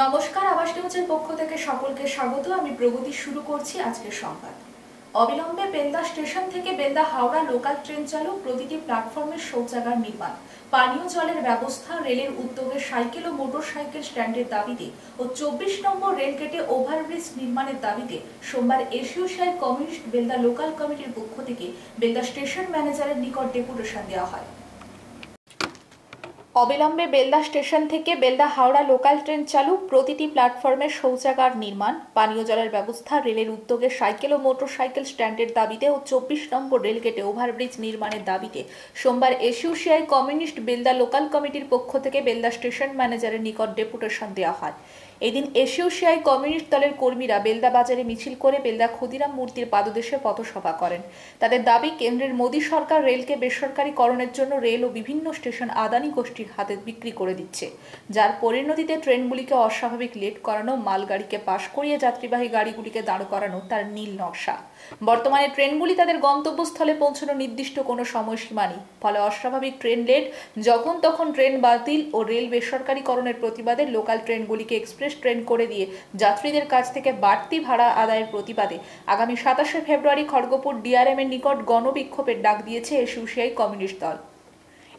নমস্কার, আবাস নিউজের পক্ষ থেকে সকলকে স্বাগত। আমি প্রগতি শুরু করছি আজকের সংবাদ। অবিলম্বে বেলদা স্টেশন থেকে বেলদা হাওড়া লোকাল ট্রেন চালু, প্রতিটি প্ল্যাটফর্মে শৌচাগার নির্মাণ, পানীয় জলের ব্যবস্থা, রেলের উদ্যোগে সাইকেল ও মোটরসাইকেল স্ট্যান্ডের দাবিতে ও 24 নম্বর রেলগেটে ওভারব্রিজ নির্মাণের দাবিতে সোমবার এসইউসিআই কমিউনিস্ট বেলদা লোকাল কমিটির পক্ষ থেকে বেলদা স্টেশন ম্যানেজারের নিকট ডেপুটেশন দেওয়া হয়। অবিলম্বে বেলদা স্টেশন থেকে বেলদা হাওড়া লোকাল ট্রেন চালু, প্রতিটি প্ল্যাটফর্মে শৌচাগার নির্মাণ, পানীয় জলের ব্যবস্থা, রেলের উদ্যোগে সাইকেল ও মোটরসাইকেল স্ট্যান্ডের দাবিতে ও 24 নম্বর রেলগেটে ওভারব্রিজ নির্মাণের দাবিতে সোমবার এসইউসিআই কমিউনিস্ট বেলদা লোকাল কমিটির পক্ষ থেকে বেলদা স্টেশন ম্যানেজারের নিকট ডেপুটেশন দেওয়া হয়। এদিন এসইউসিআই কমিউনিস্ট দলের কর্মীরা বেলদা বাজারে মিছিল করে বেলদা ক্ষুদিরাম মূর্তির পাদদেশে পথসভা করেন। তাদের দাবি, কেন্দ্রের মোদী সরকার রেলকে বেসরকারীকরণের জন্য রেল ও বিভিন্ন স্টেশন আদানি গোষ্ঠীর হাতে বিক্রি করে দিচ্ছে, যার পরিণতিতে ট্রেনগুলিকে অস্বাভাবিক লেট করানো, মালগাড়িকে পাশ করিয়ে যাত্রীবাহী গাড়িগুলিকে দাঁড় করানো তার নীল নকশা। বর্তমানে ট্রেনগুলি তাদের গন্তব্যস্থলে পৌঁছানো নির্দিষ্ট কোনো সময়সীমা নেই, ফলে অস্বাভাবিক ট্রেন লেট, যখন তখন ট্রেন বাতিল ও রেল বেসরকারীকরণের প্রতিবাদে লোকাল ট্রেনগুলিকে এক্সপ্রেস ট্রেন করে দিয়ে যাত্রীদের কাছ থেকে বাড়তি ভাড়া আদায়ের প্রতিবাদে আগামী 27 ফেব্রুয়ারি খড়গপুর ডিআরএম এর নিকট গণবিক্ষোভের ডাক দিয়েছে এসইউসিআই কমিউনিস্ট দল।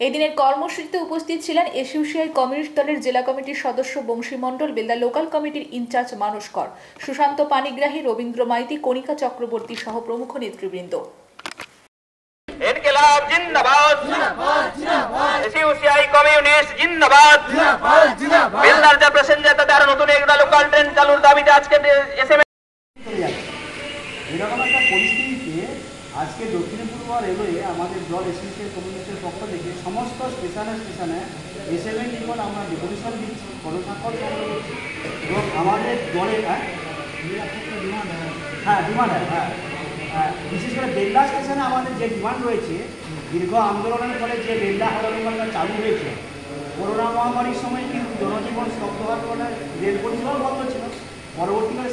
এই দিনের কর্মসূচিতে উপস্থিত ছিলেন এসইউসিআই কমিউনিস্ট দলের জেলা কমিটির সদস্য বংশী মণ্ডল, বেলদা লোকাল কমিটির ইনচার্জ মানস কর, সুশান্ত পানিগ্রাহী, রবীন্দ্র মাইতি, কণিকা চক্রবর্তী সহ প্রমুখ নেতৃবৃন্দ। ইনকিলাব জিন্দাবাদ, এসইউসিআই কমিউনিস্ট জিন্দাবাদ। বেলদার যে প্যাসেঞ্জার তাদের নতুন একটা লোকাল ট্রেন চালুর দাবিতে আজকে এরকম একটা পরিস্থিতিতে আজকে দক্ষিণ পূর্ব রেলওয়ে আমাদের দল এসইউসিআই কমিউনিস্টের পক্ষ থেকে সমস্ত স্টেশনে এসএমএর নিকট আমরা ডেপুটেশন দিচ্ছি, পদস্বাক্ষর সংগ্রহ করছি এবং আমাদের দলের বিশেষ করে বেলদা স্টেশনে আমাদের যে ডিমান্ড রয়েছে, দীর্ঘ আন্দোলনের ফলে যে বেলদা হাওড়া লোকালটা চালু হয়েছে, করোনা মহামারীর সময় কিন্তু জনজীবন স্তব্ধ হওয়ার ফলে রেল পরিষেবাও বন্ধ ছিল। পরবর্তীকালে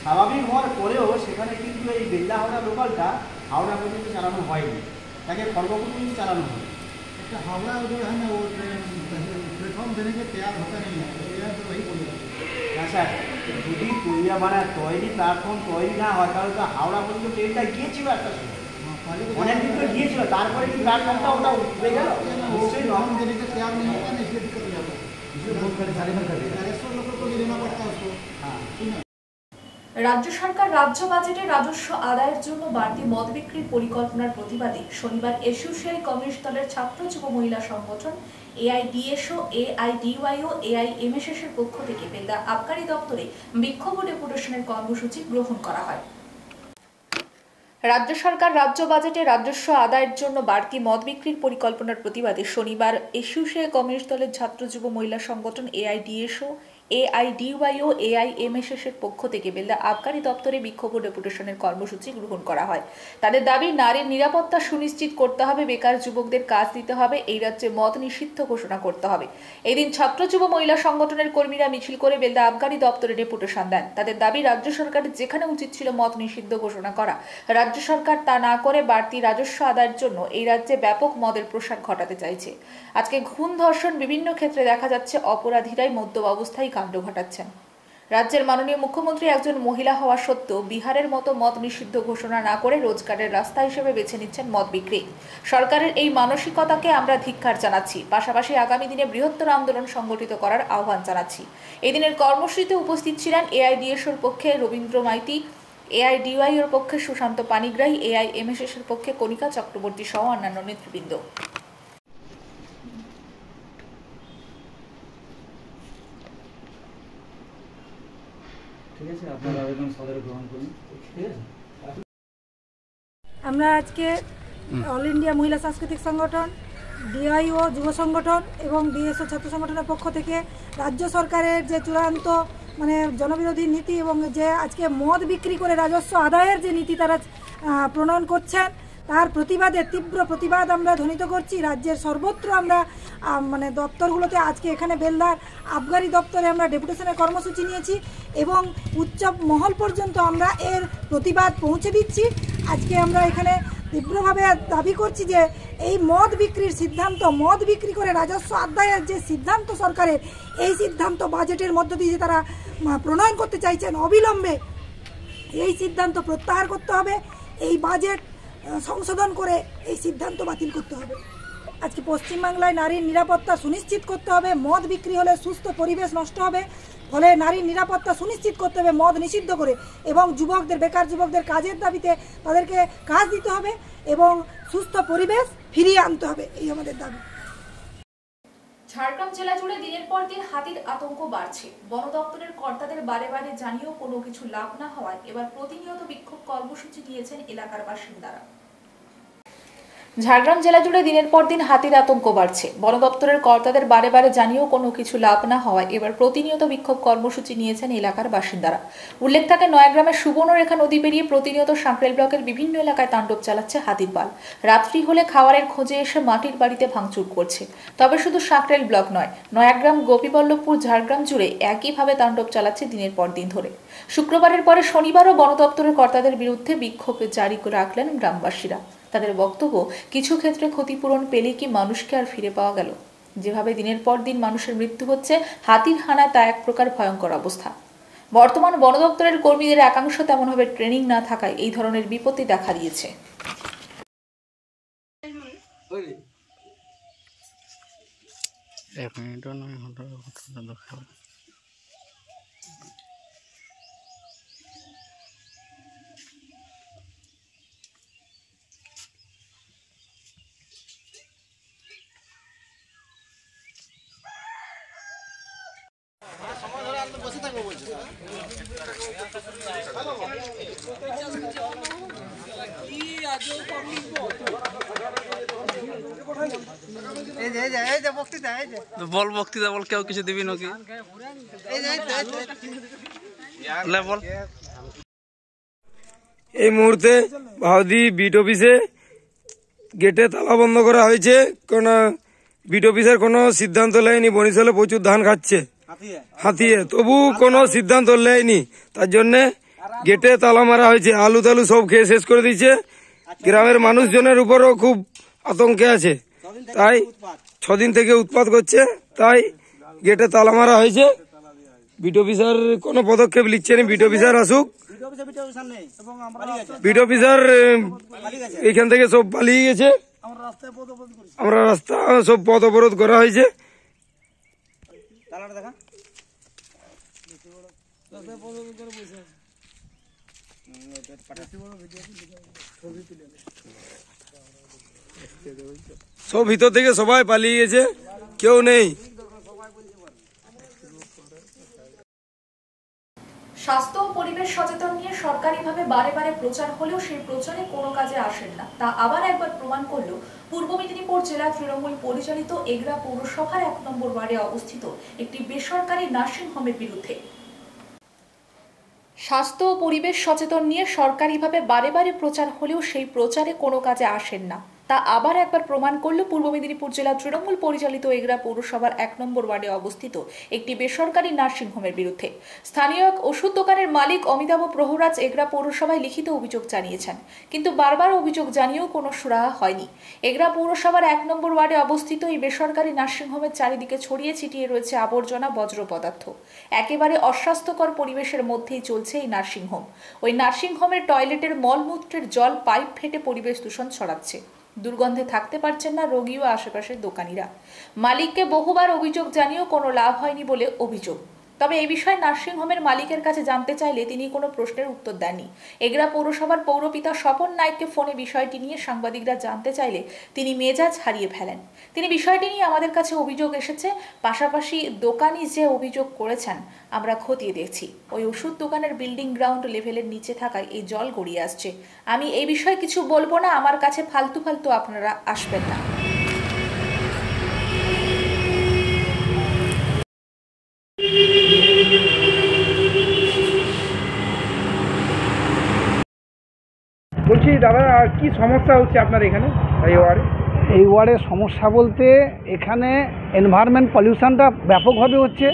স্বাভাবিক হওয়ার পরেও সেখানে কিন্তু এই বেলদা হাওড়া লোকালটা হাওড়া পর্যন্ত চালানো হয়নি, তাকে খড়গপুর পর্যন্ত চালানো হয়। हावड़ा जो है ना वो प्लेटफॉर्म देने के तैयार होता नहीं है, तो वही बोल रहा হ্যাঁ স্যার, যদি তৈরি প্ল্যাটফর্ম তৈরি না হয় তাহলে তো হাওড়া পর্যন্ত ট্রেনটা গিয়েছিল একটা সময়, অনেকদিন তো গিয়েছিল, তারপরে কি প্ল্যাটফর্মটা ওটা উঠে গেল? নিশ্চয়ই प्लेटफॉर्म देने का तैयार नहीं होता ना, इसलिए दिक्कत हो जाता है। राजस्व लोगों को भी देना पड़ता है उसको। हाँ, রাজ্য সরকার রাজ্য বাজেটে রাজস্ব আদায়ের জন্য বাড়তি মদ বিক্রির পরিকল্পনার প্রতিবাদে শনিবার এসইউসিআই কমিউনিস্ট দলের ছাত্র যুব মহিলা সংগঠন এআইডিএসও, এআইডিওয়াইও, এআইএমএসএস এর পক্ষ থেকে বেলদা আবকারি দপ্তরে বিক্ষোভ ও ডেপুটেশনের কর্মসূচি গ্রহণ করা হয়। রাজ্য সরকার রাজ্য বাজেটে রাজস্ব আদায়ের জন্য বাড়তি মদ বিক্রির পরিকল্পনার প্রতিবাদে শনিবার এসইউসিআই কমিউনিস্ট দলের ছাত্র যুব মহিলা সংগঠন এআইডিএসও, এআইডিওয়াইও, এআইএমএসএস এর পক্ষ থেকে বেলদা আবকারি দপ্তরে বিক্ষোভ ও ডেপুটেশনের কর্মসূচি গ্রহণ করা হয়। তাদের দাবি, নারীর নিরাপত্তা সুনিশ্চিত করতে হবে, বেকার যুবকদের কাজ দিতে হবে, এই রাজ্যে মদ নিষিদ্ধ ঘোষণা করতে হবে। এদিন ছাত্র যুব মহিলা সংগঠনের কর্মীরা মিছিল করে বেলদা আবকারি দপ্তরে ডেপুটেশন দেন। তাদের দাবি, রাজ্য সরকারের যেখানে উচিত ছিল মদ নিষিদ্ধ ঘোষণা করা, রাজ্য সরকার তা না করে বাড়তি রাজস্ব আদায়ের জন্য এই রাজ্যে ব্যাপক মদের প্রসার ঘটাতে চাইছে। আজকে খুন, ধর্ষণ, বিভিন্ন ক্ষেত্রে দেখা যাচ্ছে অপরাধীরাই মদ্যপ অবস্থায় কাণ্ড ঘটাচ্ছেন। রাজ্যের মাননীয় মুখ্যমন্ত্রী একজন মহিলা হওয়া সত্ত্বেও বিহারের মতো মদ নিষিদ্ধ ঘোষণা না করে রোজগারের রাস্তা হিসেবে বেছে নিচ্ছেন মদ বিক্রি। সরকারের এই মানসিকতাকে আমরা ধিক্কার জানাচ্ছি, পাশাপাশি আগামী দিনে বৃহত্তর আন্দোলন সংগঠিত করার আহ্বান জানাচ্ছি। এদিনের কর্মসূচিতে উপস্থিত ছিলেন এআইডিএসওর পক্ষে রবীন্দ্র মাইতি, এআইডিওয়াই এর পক্ষে সুশান্ত পানিগ্রাহী, এআইএমএসএস এর পক্ষে কণিকা চক্রবর্তী সহ অন্যান্য নেতৃবৃন্দ। আমরা আজকে অল ইন্ডিয়া মহিলা সাংস্কৃতিক সংগঠন, ডিআইও যুব সংগঠন এবং ডিএসও ছাত্র সংগঠনের পক্ষ থেকে রাজ্য সরকারের যে চূড়ান্ত জনবিরোধী নীতি এবং যে আজকে মদ বিক্রি করে রাজস্ব আদায়ের যে নীতি তারা প্রণয়ন করছেন, তার প্রতিবাদে তীব্র প্রতিবাদ আমরা ধ্বনিত করছি। রাজ্যের সর্বত্র আমরা দপ্তরগুলোতে আজকে এখানে বেলদার আবগারি দপ্তরে আমরা ডেপুটেশনের কর্মসূচি নিয়েছি এবং উচ্চ মহল পর্যন্ত আমরা এর প্রতিবাদ পৌঁছে দিচ্ছি। আজকে আমরা এখানে তীব্রভাবে দাবি করছি যে এই মদ বিক্রির সিদ্ধান্ত, মদ বিক্রি করে রাজস্ব আদায়ের যে সিদ্ধান্ত সরকারের, এই সিদ্ধান্ত বাজেটের মধ্য দিয়ে যে তারা প্রণয়ন করতে চাইছেন, অবিলম্বে এই সিদ্ধান্ত প্রত্যাহার করতে হবে। এই বাজেট সংশোধন করে এই সিদ্ধান্ত বাতিল করতে হবে। আজকে পশ্চিমবাংলায় নারীর নিরাপত্তা সুনিশ্চিত করতে হবে। মদ বিক্রি হলে সুস্থ পরিবেশ নষ্ট হবে, ফলে নারীর নিরাপত্তা সুনিশ্চিত করতে হবে মদ নিষিদ্ধ করে, এবং যুবকদের, বেকার যুবকদের কাজের দাবিতে তাদেরকে কাজ দিতে হবে এবং সুস্থ পরিবেশ ফিরিয়ে আনতে হবে, এই আমাদের দাবি। ঝাড়গ্রাম জেলা জুড়ে দিনের পর দিন হাতির আতঙ্ক বাড়ছে। বন দপ্তরের কর্তাদের বারে বারে জানিয়েও কোনো কিছু লাভ না হওয়ায় এবার প্রতিনিয়ত বিক্ষোভ কর্মসূচি নিয়েছেন এলাকার বাসিন্দারা। ঝাড়গ্রাম জেলা জুড়ে দিনের পর দিন হাতির আতঙ্ক বাড়ছে। বন দপ্তরের কর্তাদের বারে বারে জানিয়েও কোনো কিছু লাভ না হওয়ায় এবার প্রতিনিয়ত বিক্ষোভ কর্মসূচি নিয়েছেন এলাকার বাসিন্দারা। উল্লেখ থাকে, নয়াগ্রামের সুবর্ণরেখা নদী পেরিয়ে প্রতিনিয়ত সাঁকরেল ব্লকের বিভিন্ন এলাকায় তাণ্ডব চালাচ্ছে হাতির পাল। রাত্রি হলে খাবারের খোঁজে এসে মাটির বাড়িতে ভাঙচুর করছে। তবে শুধু সাঁকরেল ব্লক নয়, নয়াগ্রাম, গোপীবল্লভপুর, ঝাড়গ্রাম জুড়ে একইভাবে তাণ্ডব চালাচ্ছে দিনের পর দিন ধরে। শুক্রবারের পরে শনিবারও বন দপ্তরের কর্তাদের বিরুদ্ধে বিক্ষোভ জারি রাখলেন গ্রামবাসীরা। তাদের বক্তব্য, কিছু ক্ষেত্রে ক্ষতিপূরণ পেলে কি মানুষকে আর ফিরে পাওয়া গেল? যেভাবে দিনের পর দিন মানুষের মৃত্যু হচ্ছে হাতির হানায়, তা এক প্রকার ভয়ঙ্কর অবস্থা। বর্তমান বন দপ্তরের কর্মীদের একাংশ তেমনভাবে ট্রেনিং না থাকায় এই ধরনের বিপত্তি দেখা দিয়েছে। বল বক্তৃতা বল, কেউ কিছু দিবি নাকি? এই মুহূর্তে ভাউদি বিট অফিসে গেটে তালা বন্ধ করা হয়েছে, কোন বিট অফিসের কোনো সিদ্ধান্ত নেয়নি। বরিশালে প্রচুর ধান খাচ্ছে হাতিয়ে, তবু কোনো সিদ্ধান্ত নেয়নি। তার জন্য গেটে তালা মারা হয়েছে। আলু টালু সব খেয়ে শেষ করে দিয়েছে। গ্রামের মানুষজনের উপরও খুব আতঙ্কে আছে, তাই 6 দিন থেকে উৎপাত করছে, তাই গেটে তালা মারা হয়েছে। বিট অফিসার কোনো পদক্ষেপ নিচ্ছে না। বিট অফিসার আসুক। বিট অফিসার এখান থেকে সব পালিয়ে গেছে। আমরা রাস্তা সব পথ অবরোধ করা হয়েছে। সব ভিতর থেকে সবাই পালিয়ে গেছে, কেউ নেই। স্বাস্থ্য ও পরিবেশ সচেতন নিয়ে সরকারিভাবে বারে বারে প্রচার হলেও সেই প্রচারে কোনো কাজে আসেন না, তা আবার একবার প্রমাণ করল পূর্ব মেদিনীপুর জেলা তৃণমূল পরিচালিত এগরা পৌরসভার 1 নম্বর ওয়ার্ডে অবস্থিত একটি বেসরকারি নার্সিং হোমের বিরুদ্ধে। স্বাস্থ্য ও পরিবেশ সচেতন নিয়ে সরকারিভাবে বারে বারে প্রচার হলেও সেই প্রচারে কোনো কাজে আসেন না, তা আবার একবার প্রমাণ করল পূর্ব মেদিনীপুর জেলা তৃণমূল পরিচালিত এগরা পৌরসভার 1 নম্বর ওয়ার্ডে অবস্থিত একটি বেসরকারি নার্সিং হোমের বিরুদ্ধে। স্থানীয় এক ওষুধ দোকানের মালিক অমিতাভ প্রহরাজ এগরা পৌরসভায় লিখিত অভিযোগ জানিয়েছেন, কিন্তু বারবার অভিযোগ জানিয়েও কোনো সুরাহা হয়নি। এগরা পৌরসভার 1 নম্বর ওয়ার্ডে অবস্থিত এই বেসরকারি নার্সিং হোমের চারিদিকে ছড়িয়ে ছিটিয়ে রয়েছে আবর্জনা, বজ্র পদার্থ। একেবারে অস্বাস্থ্যকর পরিবেশের মধ্যেই চলছে এই নার্সিং হোম। ওই নার্সিং হোমের টয়লেটের মলমূত্রের জল পাইপ ফেটে পরিবেশ দূষণ ছড়াচ্ছে। দুর্গন্ধে থাকতে পারছেন না রোগী ও আশেপাশের দোকানিরা। মালিককে বহুবার অভিযোগ জানিয়েও কোনো লাভ হয়নি বলে অভিযোগ। তবে এই বিষয়ে নার্সিং হোমের মালিকের কাছে জানতে চাইলে তিনি কোনো প্রশ্নের উত্তর দেননি। এগরা পৌরসভার পৌরপিতা স্বপন নাইককে ফোনে বিষয়টি নিয়ে সাংবাদিকরা জানতে চাইলে তিনি মেজাজ হারিয়ে ফেলেন। তিনি বিষয়টি নিয়ে আমাদের কাছে অভিযোগ এসেছে, পাশাপাশি দোকানি যে অভিযোগ করেছেন আমরা খতিয়ে দেখছি। ওই ওষুধ দোকানের বিল্ডিং গ্রাউন্ড লেভেলের নিচে থাকায় এই জল গড়িয়ে আসছে। আমি এই বিষয়ে কিছু বলবো না, আমার কাছে ফালতু ফালতু আপনারা আসবেন না। বলছি দাদা, কি সমস্যা হচ্ছে আপনার এখানে এই ওয়ার্ডে? এই ওয়ার্ডের সমস্যা বলতে এখানে এনভায়রনমেন্ট পলিউশনটা ব্যাপকভাবে হচ্ছে।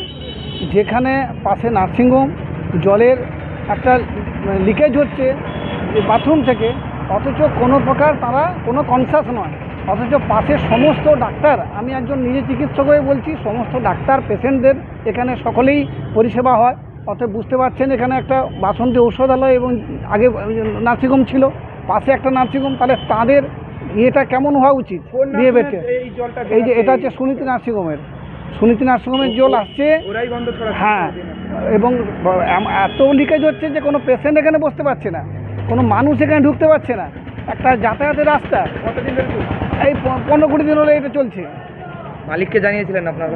যেখানে পাশে নার্সিংহোম, জলের একটা লিকেজ হচ্ছে বাথরুম থেকে, অথচ কোনো প্রকার তারা কোনো কনসাস নয়। অথচ পাশের সমস্ত ডাক্তার, আমি একজন নিজে চিকিৎসক হয়ে বলছি, সমস্ত ডাক্তার পেশেন্টদের এখানে সকলেই পরিষেবা হয়। অতএব বুঝতে পারছেন এখানে একটা বাসন্তী ঔষধালয় এবং আগে নার্সিংহোম ছিল, পাশে একটা নার্সিংহোম, তাহলে তাদের ইয়েটা কেমন হওয়া উচিত বিহেভিয়ারটা। এই যে এটা হচ্ছে সুনীতি নার্সিংহোমের জল আসছে, হ্যাঁ, এবং এত লিকেজ হচ্ছে যে কোনো পেশেন্ট এখানে বসতে পারছে না, কোনো মানুষ এখানে ঢুকতে পারছে না। একটা যাতায়াতের রাস্তা কতদিন ধরে চলছে? এই 15-20 দিন হলে এটা চলছে। মালিককে জানিয়েছিলেন আপনারা?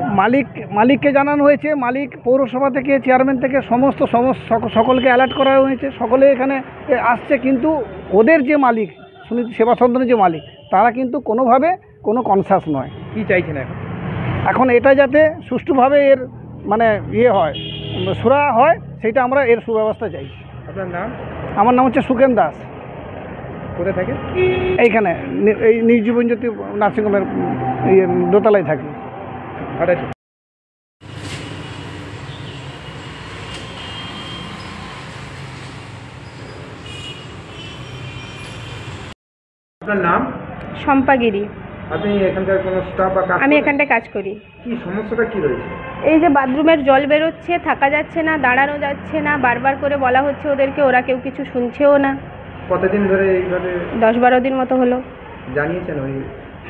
মালিককে জানানো হয়েছে, মালিক পৌরসভা থেকে, চেয়ারম্যান থেকে সমস্ত সকলকে অ্যালার্ট করা হয়েছে, সকলে এখানে আসছে, কিন্তু ওদের যে মালিক সুনীতি সেবা সদনের যে মালিক, তারা কিন্তু কোনোভাবে কোনো কনসাস নয়। কি চাইছেন এখন? এখন এটা যাতে সুষ্ঠুভাবে এর মানে ইয়ে হয়, সুরাহা হয়, সেটা আমরা এর সুব্যবস্থা চাইছি। আপনার নাম? আমার নাম হচ্ছে সুকেন দাস। কোথায় থাকে? এইখানে এই নির্জীবন জ্যোতি নার্সিংহোমের দোতলায় থাকি। আপনার নাম? শম্পাগিরি। আপনি এখানকার কোনো স্টাফ বা আমি এখানটায় কাজ করি। কি সমস্যাটা কি রয়েছে? এই যে বাথরুমের জল বেরোচ্ছে, থাকা যাচ্ছে না, দাঁড়ানো যাচ্ছে না, বারবার করে বলা হচ্ছে ওদেরকে, ওরা কেউ কিছু শুনছেও না। কতদিন ধরে এইভাবে? 10-12 দিন মতো হলো। জানিয়েছেন ওই?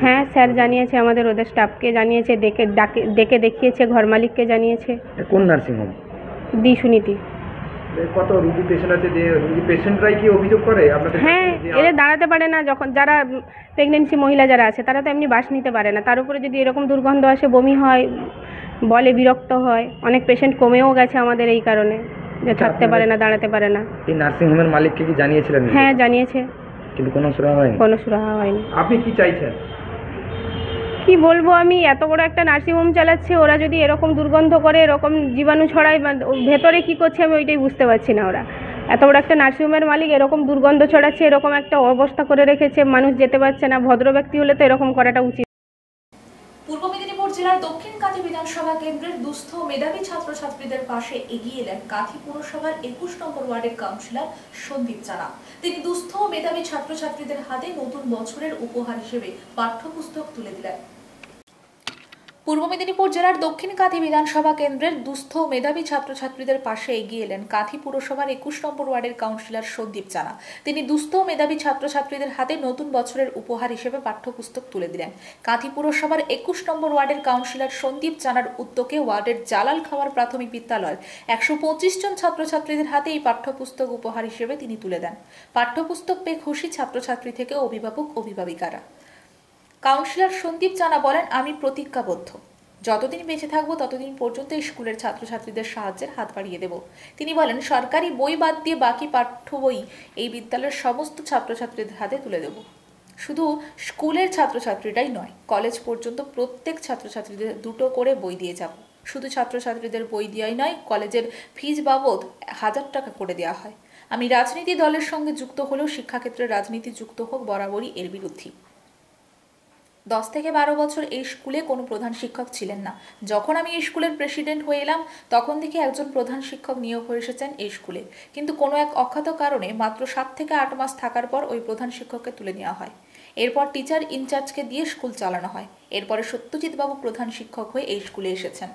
হ্যাঁ, স্যার জানিয়েছে, আমাদের ওদের স্টাফকে জানিয়েছে, ডেকে দেখিয়েছে, ঘর মালিককে জানিয়েছে। কোন নার্সিংহোম? দি সুনীতি। কত রোগী পেশেন্ট আছে, যে রোগী পেশেন্টরাই কি অভিযোগ করে আপনাদের? হ্যাঁ, এরা দাঁড়াতে পারে না, যখন যারা প্রেগনেন্সি মহিলা যারা আছে তারা তো এমনি বাস নিতে পারে না, তার উপরে যদি এরকম দুর্গন্ধ আসে, বমি হয়, বলে বিরক্ত হয়। অনেক পেশেন্ট কমেও গেছে আমাদের এই কারণে, যে থাকতে পারে না, দাঁড়াতে পারে না। এই নার্সিংহোমের মালিককে কি জানিয়েছিলেন? হ্যাঁ, জানিয়েছে, কিন্তু কোনো সুরাহা হয়নি। কোনো সুরাহা হয়নি। আপনি কি চাইছেন? কি বলবো, আমি এত বড় একটা নার্সিংহোম চালাচ্ছে, ওরা যদি এরকম দুর্গন্ধ করে, এরকম জীবাণু ছড়ায়, ভেতরে কি করছে আমি ওইটাই বুঝতে পারছি না। ওরা এত বড় একটা নার্সিংহোমের মালিক এরকম দুর্গন্ধ ছড়াচ্ছে, এরকম একটা অবস্থা করে রেখেছে, মানুষ যেতে পারছে না। ভদ্র ব্যক্তি হলে তো এরকম করাটা উচিত। পূর্ব মেদিনীপুর জেলার দক্ষিণ কাঁথি বিধানসভা কেন্দ্রের দুস্থ ও মেধাবী ছাত্রছাত্রীদের পাশে এগিয়ে এলেন কাঁথি পুরসভার 21 নম্বর ওয়ার্ডের কাউন্সিলর সন্দীপ জানা। তিনি দুস্থ ও মেধাবী ছাত্রছাত্রীদের হাতে নতুন বছরের উপহার হিসেবে পাঠ্যপুস্তক তুলে দিলেন। পূর্ব মেদিনীপুর জেলার দক্ষিণ কাঁথি বিধানসভা কেন্দ্রের দুস্থ ও মেধাবী ছাত্রছাত্রীদের পাশে এগিয়ে এলেন কাঁথি পুরসভার 21 নম্বর ওয়ার্ডের কাউন্সিলর সন্দীপ জানা। তিনি দুস্থ ও মেধাবী ছাত্রছাত্রীদের হাতে নতুন বছরের উপহার হিসেবে পাঠ্যপুস্তক তুলে দিলেন। কাঁথি পুরসভার 21 নম্বর ওয়ার্ডের কাউন্সিলর সন্দীপ জানার উদ্যোগে ওয়ার্ডের জালাল খাওয়ার প্রাথমিক বিদ্যালয়ের 125 জন ছাত্রছাত্রীদের হাতে এই পাঠ্যপুস্তক উপহার হিসেবে তিনি তুলে দেন। পাঠ্যপুস্তক পেয়ে খুশি ছাত্রছাত্রী থেকে অভিভাবক অভিভাবিকারা। কাউন্সিলর সন্দীপ জানা বলেন, আমি প্রতিজ্ঞাবদ্ধ, যতদিন বেঁচে থাকবো ততদিন পর্যন্ত স্কুলের ছাত্রছাত্রীদের সাহায্যের হাত বাড়িয়ে দেব। তিনি বলেন, সরকারি বই বাদ দিয়ে বাকি পাঠ্য বই এই বিদ্যালয়ের সমস্ত ছাত্রছাত্রীদের হাতে তুলে দেব। শুধু স্কুলের ছাত্রছাত্রীরাই নয়, কলেজ পর্যন্ত প্রত্যেক ছাত্রছাত্রীদের 2টো করে বই দিয়ে যাব। শুধু ছাত্রছাত্রীদের বই দেওয়াই নয়, কলেজের ফিজ বাবদ 1000 টাকা করে দেওয়া হয়। আমি রাজনীতি দলের সঙ্গে যুক্ত হলেও শিক্ষাক্ষেত্রে রাজনীতি যুক্ত হোক, বরাবরই এর বিরোধী। 10 থেকে 12 বছর এই স্কুলে কোনো প্রধান শিক্ষক ছিলেন না। যখন আমি এই স্কুলের প্রেসিডেন্ট হয়ে এলাম, তখন থেকে একজন প্রধান শিক্ষক নিয়োগ হয়ে এসেছেন এই স্কুলে, কিন্তু কোনো এক অজ্ঞাত কারণে মাত্র 7 থেকে 8 মাস থাকার পর ওই প্রধান শিক্ষককে তুলে নেওয়া হয়। এরপর টিচার ইনচার্জকে দিয়ে স্কুল চালানো হয়। এরপরে সত্যজিৎ বাবু প্রধান শিক্ষক হয়ে এই স্কুলে এসেছেন।